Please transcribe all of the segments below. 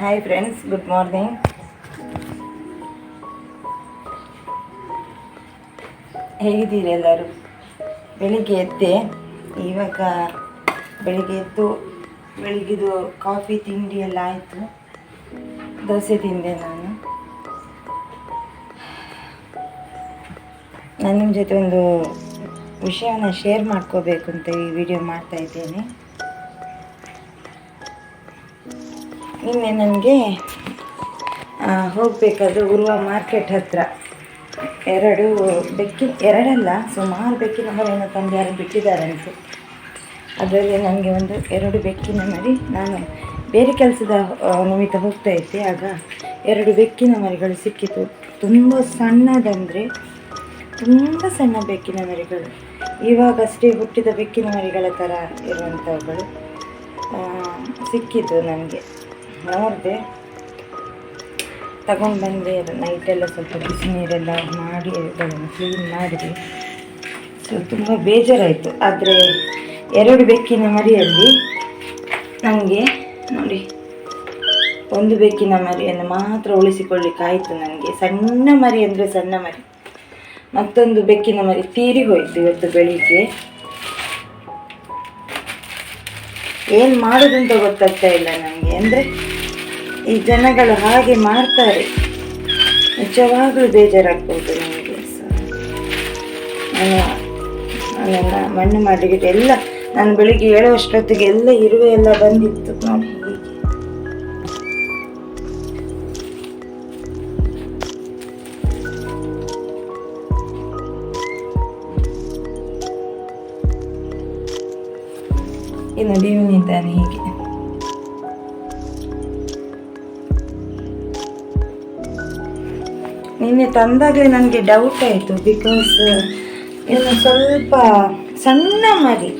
Hi friends, good morning. ಹೇಗಿದ್ದೀರಿ ಎಲ್ಲರೂ? ಬೆಳಿಗ್ಗೆ ಎದ್ದೆ. ಇವಾಗ ಬೆಳಿಗ್ಗೆ ಎದ್ದು ಬೆಳಿಗ್ಗೆದು ಕಾಫಿ ತಿಂಡಿ ಎಲ್ಲ ಆಯಿತು. ದೋಸೆ ತಿಂದೆ ನಾನು ನಿಮ್ಮ ಜೊತೆ ಒಂದು ವಿಷಯನ ಶೇರ್ ಮಾಡ್ಕೋಬೇಕು ಅಂತ ಈ ವಿಡಿಯೋ ಮಾಡ್ತಾ ಇದ್ದೇನೆ. ನಿನ್ನೆ ನನಗೆ ಹೋಗಬೇಕಾದ್ರೆ ಉರ್ವ ಮಾರ್ಕೆಟ್ ಹತ್ತಿರ ಎರಡಲ್ಲ ಸುಮಾರು ಬೆಕ್ಕಿನ ಮರಿಯನ್ನು ತಂದು ಯಾರು ಬಿಟ್ಟಿದ್ದಾರಂತೆ. ಅದರಲ್ಲಿ ನನಗೆ ಎರಡು ಬೆಕ್ಕಿನ ಮರಿ, ನಾನು ಬೇರೆ ಕೆಲಸದ ನಿಮಿತ್ತ ಹೋಗ್ತಾ ಇದ್ದೆ. ಆಗ 2 ಬೆಕ್ಕಿನ ಮರಿಗಳು ಸಿಕ್ಕಿತು. ತುಂಬ ಸಣ್ಣದಂದರೆ ತುಂಬ ಸಣ್ಣ ಬೆಕ್ಕಿನ ಮರಿಗಳು, ಇವಾಗಷ್ಟೇ ಹುಟ್ಟಿದ ಬೆಕ್ಕಿನ ಮರಿಗಳ ಥರ ಇರುವಂಥವುಗಳು ಸಿಕ್ಕಿತು. ನನಗೆ ನೋಡಿದೆ, ತಗೊಂಡು ಬಂದೆ. ನೈಟೆಲ್ಲ ಸ್ವಲ್ಪ ಬಿಸಿ ನೀರೆಲ್ಲ ಮಾಡಿ ಅವುಗಳನ್ನು ಕ್ಲೀನ್ ಮಾಡಿದೆ. ಸೊ ತುಂಬ ಬೇಜಾರಾಯಿತು. ಆದರೆ 2 ಬೆಕ್ಕಿನ ಮರಿಯಲ್ಲಿ ನನಗೆ ನೋಡಿ, ಒಂದು ಬೆಕ್ಕಿನ ಮರಿಯನ್ನು ಮಾತ್ರ ಉಳಿಸಿಕೊಳ್ಳಿಕ್ಕಾಯಿತು ನನಗೆ. ಸಣ್ಣ ಮರಿ ಅಂದರೆ ಸಣ್ಣ ಮರಿ. ಮತ್ತೊಂದು ಬೆಕ್ಕಿನ ಮರಿ ತೀರಿ ಹೋಯಿತು ಇವತ್ತು ಬೆಳಿಗ್ಗೆ. ಏನು ಮಾಡೋದಂತ ಗೊತ್ತಾಗ್ತಾ ಇಲ್ಲ ನನಗೆ. ಅಂದರೆ ಈ ಜನಗಳು ಹಾಗೆ ಮಾಡ್ತಾರೆ, ನಿಜವಾಗ್ಲೂ ಬೇಜಾರಾಗ್ಬೋದು ನನಗೆ. ನಾನೆಲ್ಲ ಮಣ್ಣು ಮಾಡಲಿಕ್ಕೆ ಎಲ್ಲ, ನಾನು ಬೆಳಿಗ್ಗೆ ಹೇಳುವಷ್ಟೊತ್ತಿಗೆ ಎಲ್ಲ ಇರುವೆ ಎಲ್ಲ ಬಂದಿತ್ತು ನೋಡಿ. ಹೀಗೆ ಇನ್ನು ದೀವನಿದ್ದಾನೆ. ಹೀಗೆ ನಿನ್ನೆ ತಂದಾಗಲೇ ನನಗೆ ಡೌಟ್ ಆಯಿತು. ಬಿಕಾಸ್ ಇನ್ನು ಸ್ವಲ್ಪ ಸಣ್ಣ ಮರಿ,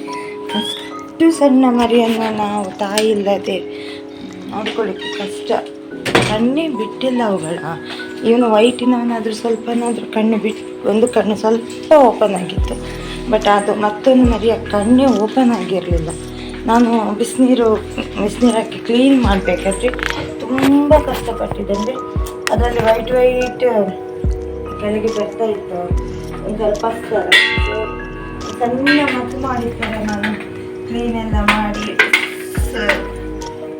ಅಷ್ಟು ಸಣ್ಣ ಮರಿಯನ್ನು ನಾವು ತಾಯಿ ಇಲ್ಲದೆ ನೋಡ್ಕೊಳ್ಳಿಕ್ಕೆ ಕಷ್ಟ. ಕಣ್ಣೇ ಬಿಟ್ಟಿಲ್ಲ ಅವುಗಳ. ಇವನು ವೈಟಿನವನಾದರೂ ಸ್ವಲ್ಪನಾದರೂ ಕಣ್ಣು ಒಂದು ಕಣ್ಣು ಸ್ವಲ್ಪ ಓಪನ್ ಆಗಿತ್ತು. ಬಟ್ ಅದು ಮತ್ತೊಂದು ಮರಿಯ ಕಣ್ಣೇ ಓಪನ್ ಆಗಿರಲಿಲ್ಲ. ನಾನು ಬಿಸಿನೀರು ಹಾಕಿ ಕ್ಲೀನ್ ಮಾಡಬೇಕಾದ್ರೆ ತುಂಬ ಕಷ್ಟಪಟ್ಟಿದ್ದೆ. ಅಂದರೆ ಅದರಲ್ಲಿ ವೈಟ್ ಕೆಳಗೆ ಬರ್ತಾ ಇತ್ತು ಒಂದು ಸ್ವಲ್ಪ ಸ್ತರ. ಸಣ್ಣ ಮದ್ದು ಮಾಡಿರ್ತಾರೆ. ನಾನು ಕ್ಲೀನೆಲ್ಲ ಮಾಡಿ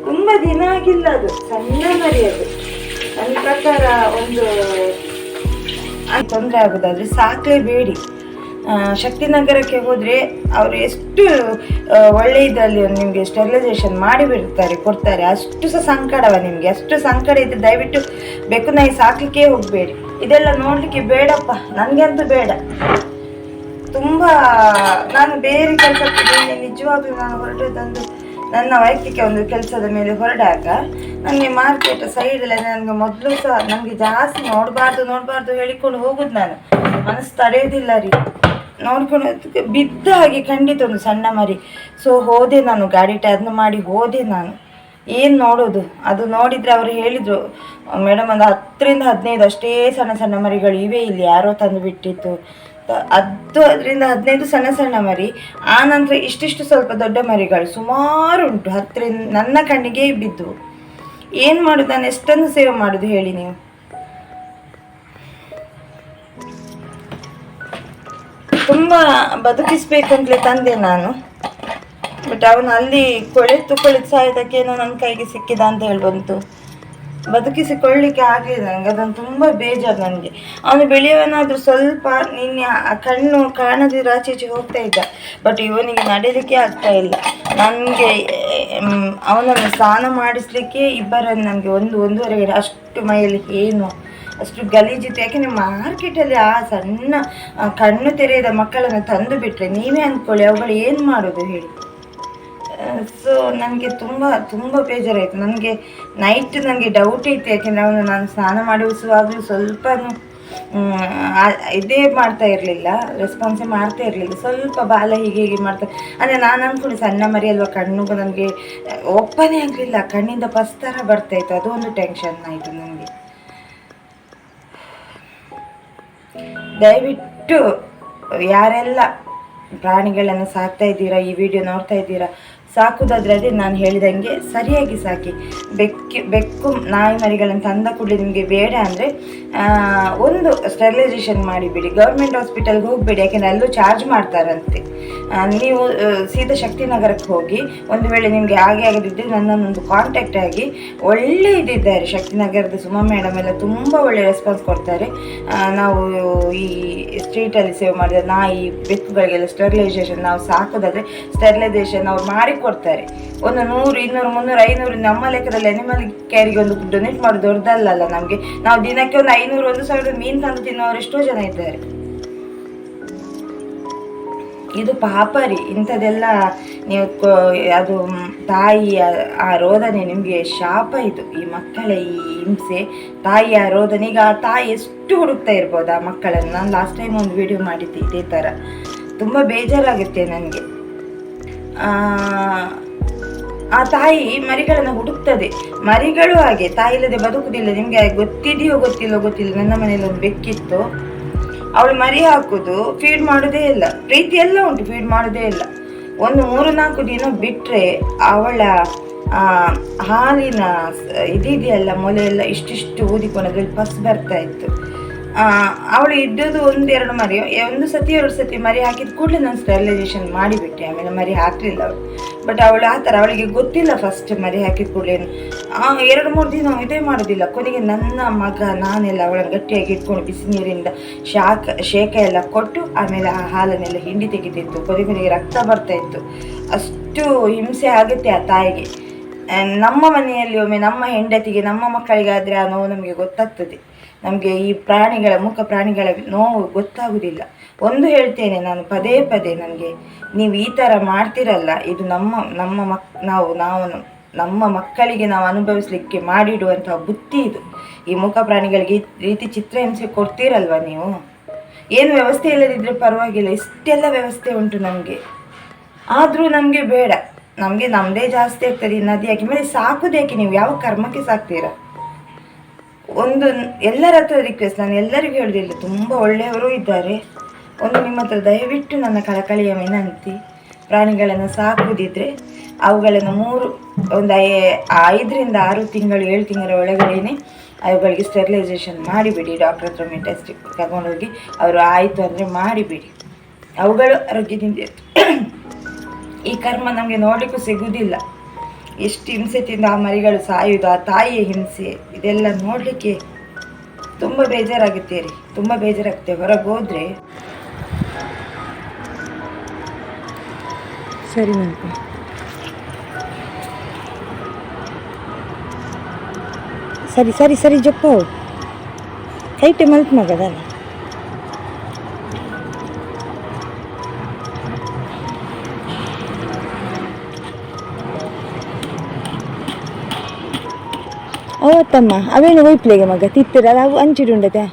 ತುಂಬ ದಿನ ಆಗಿಲ್ಲ. ಅದು ಸಣ್ಣ ಮರಿ. ಅದು ನನ್ನ ಪ್ರಕಾರ ಒಂದು ತೊಂದರೆ ಆಗೋದಾದರೆ ಸಾಕಲೇಬೇಡಿ. ಶಕ್ತಿನಗರಕ್ಕೆ ಹೋದರೆ ಅವರು ಎಷ್ಟು ಒಳ್ಳೆ ಇದರಲ್ಲಿ ನಿಮಗೆ ಸ್ಟೆರಿಲೈಸೇಷನ್ ಮಾಡಿಬಿಡ್ತಾರೆ, ಕೊಡ್ತಾರೆ. ಅಷ್ಟು ಸಹ ಸಂಕಟವ ನಿಮಗೆ. ಅಷ್ಟು ಸಂಕಟ ಇದ್ದರೆ ದಯವಿಟ್ಟು ಬೆಕ್ಕು ನಾಯಿ ಸಾಕಲಿಕ್ಕೆ ಹೋಗಬೇಡಿ. ಇದೆಲ್ಲ ನೋಡಲಿಕ್ಕೆ ಬೇಡಪ್ಪ, ನನಗಂತೂ ಬೇಡ. ತುಂಬ ನಾನು ಬೇರೆ ಕೆಲಸಕ್ಕೆ ನಿಜವಾಗ್ಲೂ ನಾನು ಹೊರಟದಂದು ನನ್ನ ವೈಯಕ್ತಿಕ ಒಂದು ಕೆಲಸದ ಮೇಲೆ ಹೊರಡಾಗ ನನಗೆ ಮಾರ್ಕೆಟ್ ಸೈಡಲ್ಲಿ ನನಗೆ ಮೊದಲು ಸಹ ನನಗೆ ಜಾಸ್ತಿ ನೋಡಬಾರ್ದು ಹೇಳಿಕೊಂಡು ಹೋಗೋದು. ನಾನು ಮನಸ್ಸು ತಡೆಯೋದಿಲ್ಲ ರೀ. ನೋಡ್ಕೊಂಡು ಬಿದ್ದ ಹಾಗೆ ಖಂಡಿತ ಒಂದು ಸಣ್ಣ ಮರಿ. ಸೊ ಹೋದೆ ನಾನು, ಗಾಡಿ ಟರ್ನ್ ಮಾಡಿ ಹೋದೆ ನಾನು. ಏನು ನೋಡೋದು, ಅದು ನೋಡಿದರೆ ಅವರು ಹೇಳಿದರು, ಮೇಡಮ್ ಒಂದು 10ರಿಂದ 15 ಅಷ್ಟೇ ಸಣ್ಣ ಮರಿಗಳು ಇವೆ ಇಲ್ಲಿ, ಯಾರೋ ತಂದು ಬಿಟ್ಟಿತ್ತು. ಅದರಿಂದ 15 ಸಣ್ಣ ಮರಿ. ಆ ನಂತರ ಇಷ್ಟಿಷ್ಟು ಸ್ವಲ್ಪ ದೊಡ್ಡ ಮರಿಗಳು ಸುಮಾರು ಉಂಟು. 10ರಿಂದ ನನ್ನ ಕಣ್ಣಿಗೆ ಬಿದ್ದು. ಏನು ಮಾಡೋದು, ನಾನು ಎಷ್ಟನ್ನು ಸೇವೆ ಮಾಡೋದು ಹೇಳಿ ನೀವು? ತುಂಬ ಬದುಕಿಸ್ಬೇಕಂತಲೇ ತಂದೆ ನಾನು. ಬಟ್ ಅವನು ಅಲ್ಲಿ ಕೊಳೆತು ಸಾಯೋದಕ್ಕೇನೋ ನನ್ನ ಕೈಗೆ ಸಿಕ್ಕಿದ ಅಂತ ಹೇಳ್ಬಂತು. ಬದುಕಿಸಿಕೊಳ್ಳಿಕ್ಕೆ ಆಗಲಿಲ್ಲ ನನಗೆ. ಅದನ್ನು ತುಂಬ ಬೇಜಾರು ನನಗೆ. ಅವನು ಬೆಳೆಯವನಾದರೂ ಸ್ವಲ್ಪ ನಿನ್ನೆ ಕಣ್ಣು ಕಾಣದಿರೋ ಆಚೆ ಹೋಗ್ತಾ ಇದ್ದ. ಬಟ್ ಇವನಿಗೆ ನಡೀಲಿಕ್ಕೆ ಆಗ್ತಾ ಇಲ್ಲ. ನನಗೆ ಅವನನ್ನು ಸ್ನಾನ ಮಾಡಿಸ್ಲಿಕ್ಕೆ ಇಬ್ಬರನ್ನು ನನಗೆ 1-1.5 ಗಂಟೆ ಅಷ್ಟು ಮೈಯಲ್ಲಿ ಏನು ಅಷ್ಟು ಗಲೀಜಿತ್ತು. ಯಾಕೆಂದರೆ ಮಾರ್ಕೆಟಲ್ಲಿ ಆ ಸಣ್ಣ ಕಣ್ಣು ತೆರೆಯದ ಮಕ್ಕಳನ್ನು ತಂದು ಬಿಟ್ಟರೆ ನೀವೇ ಅಂದ್ಕೊಳ್ಳಿ, ಅವುಗಳು ಏನು ಮಾಡೋದು ಹೇಳಿ. ಸೊ ನನಗೆ ತುಂಬ ಬೇಜಾರಾಯಿತು. ನನಗೆ ನೈಟ್ ನನಗೆ ಡೌಟ್ ಇತ್ತು. ಯಾಕೆಂದರೆ ಅವನು ನಾನು ಸ್ನಾನ ಮಾಡಿಸುವಾಗಲೂ ಸ್ವಲ್ಪ ಇದೇ ಮಾಡ್ತಾ ಇರಲಿಲ್ಲ, ರೆಸ್ಪಾನ್ಸೇ ಮಾಡ್ತಾ ಇರಲಿಲ್ಲ. ಸ್ವಲ್ಪ ಬಾಲ ಹೀಗೆ ಮಾಡ್ತಾ. ಅಂದರೆ ನಾನು ಅಂದ್ಕೊಂಡು ಸಣ್ಣ ಮರಿ ಅಲ್ವಾ, ಕಣ್ಣು ನನಗೆ ಓಪನೇ ಆಗಲಿಲ್ಲ, ಕಣ್ಣಿಂದ ಪಸ್ತರ ಬರ್ತಾಯಿತ್ತು. ಅದೊಂದು ಟೆನ್ಷನ್ ಆಯಿತು ನನಗೆ. ದಯವಿಟ್ಟು ಯಾರೆಲ್ಲ ಪ್ರಾಣಿಗಳನ್ನು ಸಾಕ್ತಾ ಇದ್ದೀರಾ, ಈ ವಿಡಿಯೋ ನೋಡ್ತಾ ಇದ್ದೀರಾ, ಸಾಕುದಾದ್ರೆ ಅದೇ ನಾನು ಹೇಳಿದಂಗೆ ಸರಿಯಾಗಿ ಸಾಕಿ. ಬೆಕ್ಕು ನಾಯಿ ಮರಿಗಳನ್ನು ತಂದ ಕೂಡಲೇ ನಿಮಗೆ ಬೇಡ ಅಂದರೆ ಒಂದು ಸ್ಟೆರಿಲೈಸೇಷನ್ ಮಾಡಿಬಿಡಿ. ಗೌರ್ಮೆಂಟ್ ಹಾಸ್ಪಿಟಲ್ಗೆ ಹೋಗಬೇಡಿ, ಯಾಕೆಂದರೆ ಅಲ್ಲೂ ಚಾರ್ಜ್ ಮಾಡ್ತಾರಂತೆ. ನೀವು ಸೀದಾ ಶಕ್ತಿನಗರಕ್ಕೆ ಹೋಗಿ, ಒಂದು ವೇಳೆ ನಿಮಗೆ ಆಗದಿದ್ದರೆ ನನ್ನನ್ನೊಂದು ಕಾಂಟ್ಯಾಕ್ಟ್ ಆಗಿ. ಒಳ್ಳೆ ಇದಿದ್ದಾರೆ ಶಕ್ತಿನಗರದ ಸುಮಾ ಮೇಡಮ್ ಎಲ್ಲ ತುಂಬ ಒಳ್ಳೆ ರೆಸ್ಪಾನ್ಸ್ ಕೊಡ್ತಾರೆ. ನಾವು ಈ ಸ್ಟ್ರೀಟಲ್ಲಿ ಸೇವ್ ಮಾಡಿದ ನಾಯಿ ಬೆಕ್ಕುಗಳಿಗೆಲ್ಲ ಸ್ಟೆರಿಲೈಸೇಷನ್ ನಾವು ಸಾಕೋದಾದರೆ ಸ್ಟೆರಿಲೈಸೇಷನ್ ಅವ್ರು ಮಾಡಿಕೊಡ್ತಾರೆ. ಒಂದು 100, 200, 300, 500 ನಮ್ಮ ಲೆಕ್ಕದಲ್ಲಿ ಅನಿಮಲ್ ಕೇರಿಗೆ ಒಂದು ಡೊನೇಟ್ ಮಾಡೋದು ದೊಡ್ಡದಲ್ಲ ನಮಗೆ. ನಾವು ದಿನಕ್ಕೆ ಒಂದು 500, 1,000 ಮೀನು ತಂದು ತಿನ್ನೋರು ಎಷ್ಟೋ ಜನ ಇದ್ದಾರೆ. ಇದು ಪಾಪ ರೀ, ಇಂಥದ್ದೆಲ್ಲ ನೀವು ಅದು ತಾಯಿಯ ಆ ರೋದನೆ ನಿಮಗೆ ಶಾಪ. ಇದು ಈ ಮಕ್ಕಳ ಈ ಹಿಂಸೆ, ತಾಯಿಯ ರೋದನೆ. ಈಗ ಆ ತಾಯಿ ಎಷ್ಟು ಹುಡುಕ್ತಾ ಇರ್ಬೋದು ಆ ಮಕ್ಕಳನ್ನು. ನಾನು ಲಾಸ್ಟ್ ಟೈಮ್ ಒಂದು ವಿಡಿಯೋ ಮಾಡಿದ್ದೆ ಇದೇ ಥರ. ತುಂಬ ಬೇಜಾರಾಗುತ್ತೆ ನನಗೆ. ಆ ತಾಯಿ ಮರಿಗಳನ್ನು ಹುಡುಕ್ತದೆ. ಮರಿಗಳು ಹಾಗೆ, ತಾಯಿ ಇಲ್ಲದೆ ಬದುಕುವುದಿಲ್ಲ. ನಿಮಗೆ ಗೊತ್ತಿದೆಯೋ ಗೊತ್ತಿಲ್ಲ. ನನ್ನ ಮನೇಲಿ ಒಂದು ಬೆಕ್ಕಿತ್ತು, ಅವಳು ಮರಿ ಹಾಕೋದು, ಫೀಡ್ ಮಾಡೋದೇ ಇಲ್ಲ. ಪ್ರೀತಿ ಎಲ್ಲ ಉಂಟು, ಫೀಡ್ ಮಾಡೋದೇ ಇಲ್ಲ. ಒಂದು 3-4 ದಿನ ಬಿಟ್ಟರೆ ಅವಳ ಹಾಲಿನ ಇದೆಯಲ್ಲ ಮೊಲೆ ಎಲ್ಲ ಇಷ್ಟಿಷ್ಟು ಊದಿಕೊಂಡು ಅದ್ರಲ್ಲಿ ಪಸ್ ಬರ್ತಾ ಇತ್ತು. ಅವಳು ಇದ್ದದ್ದು 1-2 ಮರಿ. 1 ಸತಿ 2 ಸತಿ ಮರಿ ಹಾಕಿದ ಕೂಡಲೇ ನಾನು ಸ್ಟೆರಿಲೈಸೇಷನ್ ಮಾಡಿಬಿಟ್ಟೆ. ಆಮೇಲೆ ಮರಿ ಹಾಕಲಿಲ್ಲ ಅವಳು. ಬಟ್ ಅವಳು ಆ ಥರ, ಅವಳಿಗೆ ಗೊತ್ತಿಲ್ಲ ಫಸ್ಟ್ ಮರಿ ಹಾಕಿದ ಕೂಡಲೇ 2-3 ದಿನ ಇದೇ ಮಾಡೋದಿಲ್ಲ. ಕೊನೆಗೆ ನನ್ನ ಮಗ ನಾನೆಲ್ಲ ಅವಳನ್ನು ಗಟ್ಟಿಯಾಗಿ ಇಟ್ಕೊಂಡು ಬಿಸಿ ನೀರಿಂದ ಶೇಕ ಎಲ್ಲ ಕೊಟ್ಟು ಆಮೇಲೆ ಆ ಹಾಲನ್ನೆಲ್ಲ ಹಿಂಡಿ ತೆಗಿತಿತ್ತು. ಕೊನೆಗೆ ರಕ್ತ ಬರ್ತಾ ಇತ್ತು. ಅಷ್ಟು ಹಿಂಸೆ ಆಗುತ್ತೆ ಆ ತಾಯಿಗೆ. ನಮ್ಮ ಮನೆಯಲ್ಲಿ ಒಮ್ಮೆ ನಮ್ಮ ಹೆಂಡತಿಗೆ, ನಮ್ಮ ಮಕ್ಕಳಿಗಾದರೆ ಆ ನೋವು ನಮಗೆ ಗೊತ್ತಾಗ್ತದೆ. ನಮಗೆ ಈ ಮೂಕ ಪ್ರಾಣಿಗಳ ನೋವು ಗೊತ್ತಾಗುವುದಿಲ್ಲ. ಒಂದು ಹೇಳ್ತೇನೆ ನಾನು ಪದೇ ನನಗೆ, ನೀವು ಈ ಥರ ಮಾಡ್ತಿರಲ್ಲ, ಇದು ನಮ್ಮ ಮಕ್ಕಳಿಗೆ ನಾವು ಅನುಭವಿಸ್ಲಿಕ್ಕೆ ಮಾಡಿಡುವಂತಹ ಬುತ್ತಿ ಇದು. ಈ ಮೂಕ ಪ್ರಾಣಿಗಳಿಗೆ ಈ ರೀತಿ ಚಿತ್ರಹಿಂಸೆ ಕೊಡ್ತೀರಲ್ವ ನೀವು. ಏನು ವ್ಯವಸ್ಥೆ ಇಲ್ಲದಿದ್ದರೆ ಪರವಾಗಿಲ್ಲ, ಇಷ್ಟೆಲ್ಲ ವ್ಯವಸ್ಥೆ ಉಂಟು ನಮಗೆ. ಆದರೂ ನಮಗೆ ಬೇಡ, ನಮಗೆ ನಮ್ಮದೇ ಜಾಸ್ತಿ ಆಗ್ತದೆ. ನದಿಯಾಗಿ ಮೇಲೆ ಸಾಕುದೇಕೆ? ನೀವು ಯಾವ ಕರ್ಮಕ್ಕೆ ಸಾಕ್ತೀರಾ? ಒಂದು ಎಲ್ಲರ ಹತ್ರ ರಿಕ್ವೆಸ್ಟ್, ನಾನು ಎಲ್ಲರಿಗೂ ಹೇಳೋದಿಲ್ಲ, ತುಂಬ ಒಳ್ಳೆಯವರು ಇದ್ದಾರೆ. ಒಂದು ನಿಮ್ಮ ಹತ್ರ ದಯವಿಟ್ಟು ನನ್ನ ಕಳಕಳಿಯ ವಿನಂತಿ, ಪ್ರಾಣಿಗಳನ್ನು ಸಾಕುವುದಿದ್ರೆ ಅವುಗಳನ್ನು 5-6 ತಿಂಗಳು 7 ತಿಂಗಳ ಒಳಗಡೆನೆ ಅವುಗಳಿಗೆ ಸ್ಟೆರಿಲೈಸೇಷನ್ ಮಾಡಿಬಿಡಿ. ಡಾಕ್ಟರ್ ಹತ್ರ ಟೆಸ್ಟ್ ತಗೊಂಡೋಗಿ ಅವರು ಆಯಿತು ಅಂದರೆ ಮಾಡಿಬಿಡಿ. ಅವುಗಳು ಆರೋಗ್ಯದಿಂದ ಈ ಕರ್ಮ ನಮಗೆ ನೋಡಲಿಕ್ಕೂ ಸಿಗುವುದಿಲ್ಲ. ಎಷ್ಟು ಹಿಂಸೆ ತಿಂದು ಆ ಮರಿಗಳು ಸಾಯುವುದು, ಆ ತಾಯಿಯ ಹಿಂಸೆ, ಇದೆಲ್ಲ ನೋಡಲಿಕ್ಕೆ ತುಂಬ ಬೇಜಾರಾಗುತ್ತೆ ರೀ, ತುಂಬ ಬೇಜಾರಾಗುತ್ತೆ. ಹೊರಗೆ ಹೋದರೆ ಸರಿ ಮಗ, ಸರಿ ಜಪ್ಪ ಕೈಟೆ ಮಲ್ತ್ ಮಗದಲ್ಲ. ಓ ತಮ್ಮ ಅವೇನು ಒಯ್ಪ್ಲೆಗೆ ಮಗ ತಿತ್ತಿರಲ್ಲ, ಅವು ಅಂಚಿಡುಂಡತೆ